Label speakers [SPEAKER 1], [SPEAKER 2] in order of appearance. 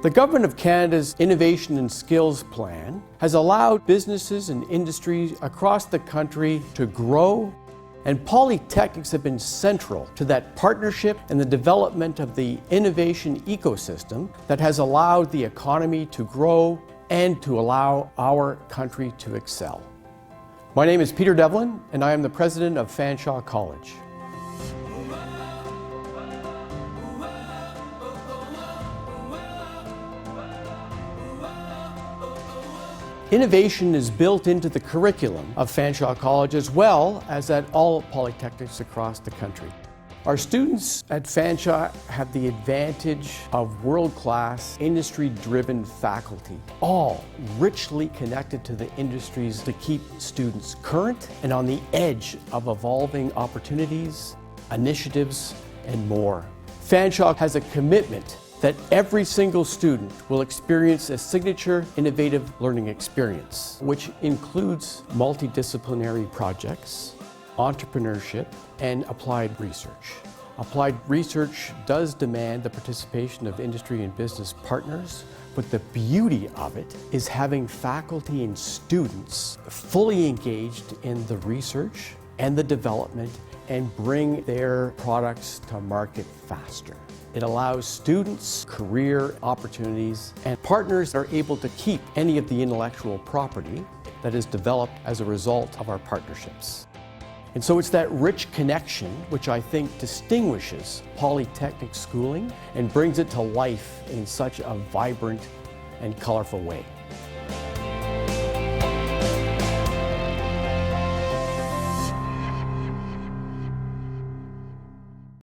[SPEAKER 1] The Government of Canada's Innovation and Skills Plan has allowed businesses and industries across the country to grow, and Polytechnics have been central to that partnership and the development of the innovation ecosystem that has allowed the economy to grow and to allow our country to excel. My name is Peter Devlin, and I am the president of Fanshawe College. Innovation is built into the curriculum of Fanshawe College as well as at all polytechnics across the country. Our students at Fanshawe have the advantage of world-class, industry-driven faculty, all richly connected to the industries to keep students current and on the edge of evolving opportunities, initiatives, and more. Fanshawe has a commitment that every single student will experience a signature innovative learning experience, which includes multidisciplinary projects, entrepreneurship, and applied research. Applied research does demand the participation of industry and business partners, but the beauty of it is having faculty and students fully engaged in the research and the development and bring their products to market faster. It allows students career opportunities, and partners are able to keep any of the intellectual property that is developed as a result of our partnerships. And so it's that rich connection which I think distinguishes Polytechnic schooling and brings it to life in such a vibrant and colorful way.